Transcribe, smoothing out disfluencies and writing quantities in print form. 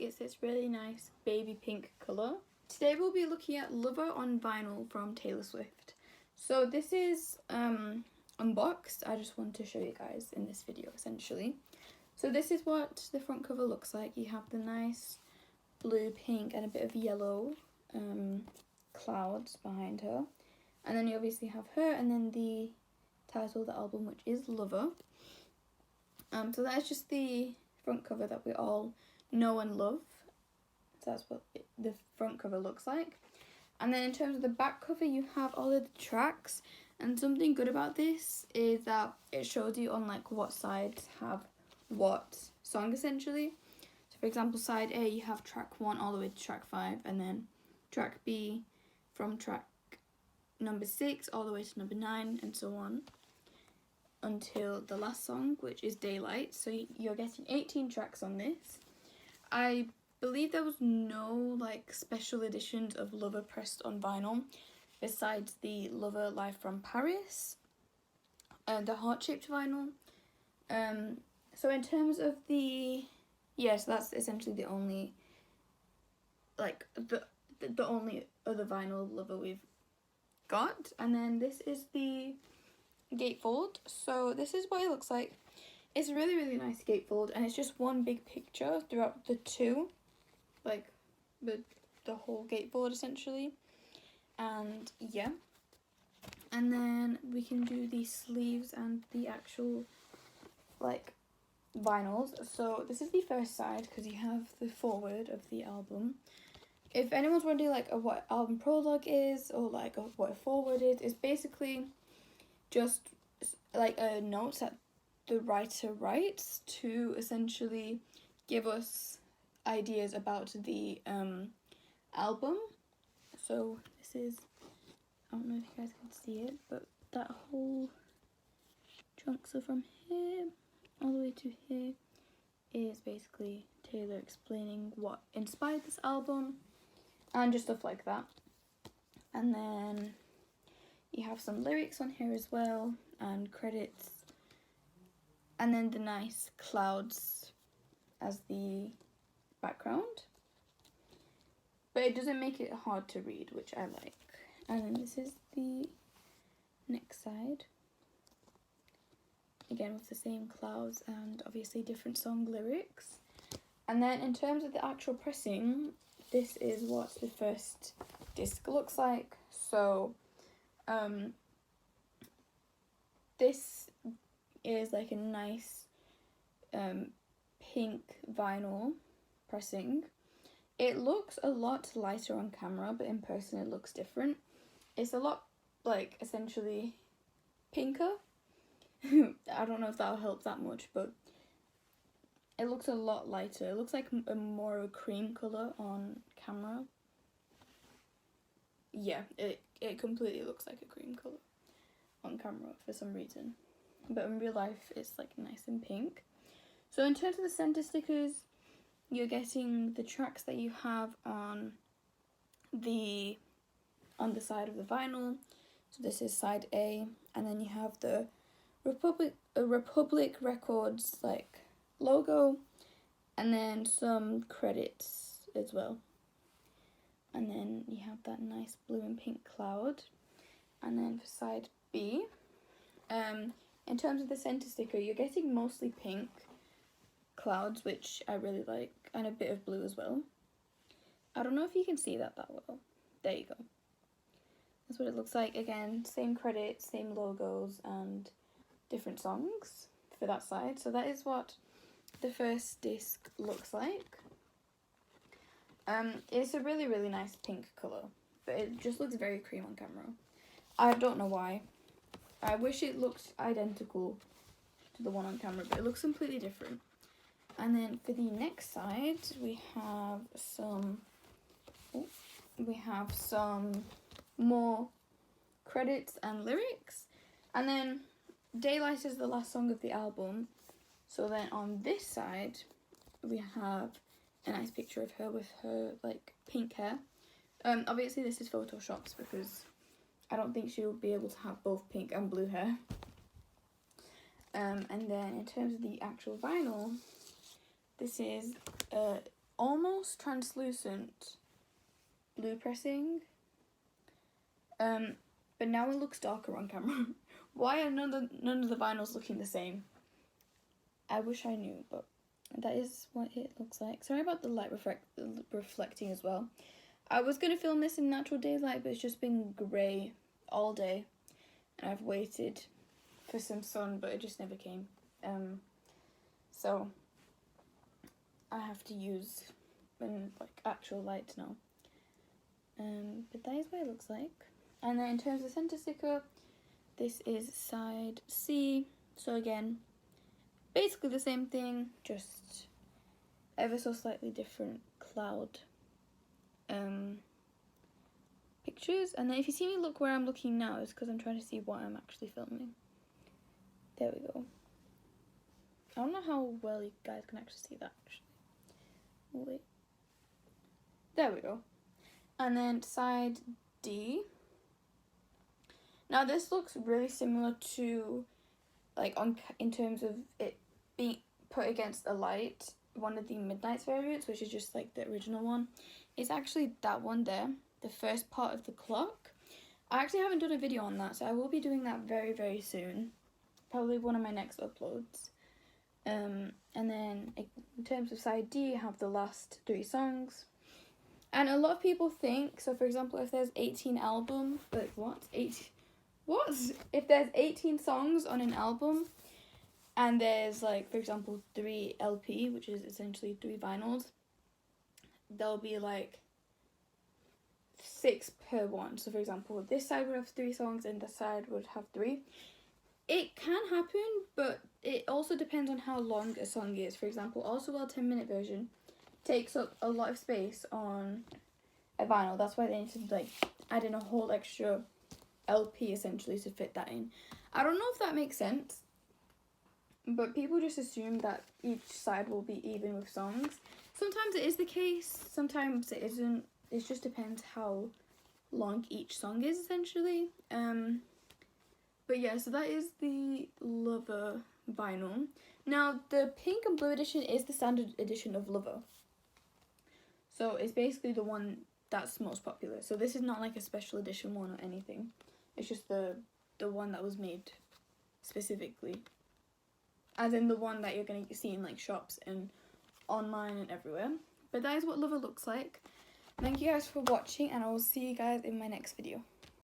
it's this really nice baby pink colour. Today we'll be looking at Lover on vinyl from Taylor Swift. So this is unboxed. I just want to show you guys in this video essentially. So this is what the front cover looks like. You have the nice blue, pink and a bit of yellow clouds behind her. And then you obviously have her and then the title of the album, which is Lover. So that's just the front cover that we all know and love. So that's what the front cover looks like. And then in terms of the back cover, you have all of the tracks. And something good about this is that it shows you on like what sides have what song essentially. So for example, side A, you have track 1 all the way to track 5, and then track B from track number 6 all the way to number 9, and so on until the last song, which is Daylight. So you're getting 18 tracks on this. I believe there was no like special editions of Lover pressed on vinyl besides the Lover Live from Paris and the heart-shaped vinyl. So in terms of the so that's essentially the only like the only other vinyl Lover we've got. And then this is the gatefold. So this is what it looks like. It's a really, really nice gatefold, and it's just one big picture throughout the two, like the whole gatefold essentially. And yeah, and then we can do the sleeves and the actual like vinyls. So this is the first side because you have the forward of the album. If anyone's wondering like what album prologue is or like what a forward is, it's basically just like a note that the writer writes to essentially give us ideas about the album. So this is, I don't know if you guys can see it, but that whole chunk, so from here all the way to here, is basically Taylor explaining what inspired this album and just stuff like that. And then you have some lyrics on here as well and credits, and then the nice clouds as the background, but it doesn't make it hard to read, which I like. And then this is the next side, again with the same clouds and obviously different song lyrics. And then in terms of the actual pressing, this is what the first disc looks like. So this is like a nice pink vinyl pressing. It looks a lot lighter on camera, but in person it looks different. It's a lot like essentially pinker. I don't know if that'll help that much, but it looks a lot lighter. It looks like a more of a cream colour on camera. Yeah, it completely looks like a cream colour on camera for some reason, but in real life it's like nice and pink. So in terms of the center stickers, you're getting the tracks that you have on the side of the vinyl. So this is side A, and then you have the Republic Records like logo, and then some credits as well. And then you have that nice blue and pink cloud. And then for side B, in terms of the center sticker, you're getting mostly pink clouds, which I really like, and a bit of blue as well. I don't know if you can see that well. There you go. That's what it looks like. Again, same credits, same logos, and different songs for that side. So that is what the first disc looks like. It's a really, really nice pink colour, but it just looks very cream on camera. I don't know why. I wish it looked identical to the one on camera, but it looks completely different. And then for the next side, we have some more credits and lyrics. And then Daylight is the last song of the album. So then on this side, we have a nice picture of her with her like pink hair. Obviously this is photoshopped because I don't think she'll be able to have both pink and blue hair. And then in terms of the actual vinyl, this is almost translucent blue pressing. But now it looks darker on camera. Why are none of the vinyls looking the same? I wish I knew, but that is what it looks like. Sorry about the light reflecting as well. I was going to film this in natural daylight, but it's just been grey all day. And I've waited for some sun, but it just never came. So I have to use like actual light now. But that is what it looks like. And then in terms of center sticker, this is side C. So again, basically the same thing, just ever so slightly different cloud pictures. And then if you see me look where I'm looking now, it's because I'm trying to see what I'm actually filming. There we go. I don't know how well you guys can actually see that, actually. Wait. There we go. And then side D. Now this looks really similar to, like, in terms of it being put against a light, one of the Midnights variants, which is just like the original one. It's actually that one there, the first part of the clock. I actually haven't done a video on that, so I will be doing that very, very soon. Probably one of my next uploads. And then in terms of side D, I have the last 3 songs. And a lot of people think, so for example, if there's 18 album, but what? If there's 18 songs on an album, and there's like, for example, 3 LP, which is essentially 3 vinyls, there'll be like 6 per one. So for example, this side would have 3 songs and this side would have 3. It can happen, but it also depends on how long a song is. For example, Also Well 10-minute version takes up a lot of space on a vinyl. That's why they need to like add in a whole extra LP essentially to fit that in. I don't know if that makes sense, but people just assume that each side will be even with songs. Sometimes it is the case, sometimes it isn't. It just depends how long each song is essentially. But yeah, so that is the Lover vinyl. Now the pink and blue edition is the standard edition of Lover. So it's basically the one that's most popular. So this is not like a special edition one or anything. It's just the one that was made specifically. As in the one that you're going to see in like shops and online and everywhere. But that is what Lover looks like. Thank you guys for watching, and I will see you guys in my next video.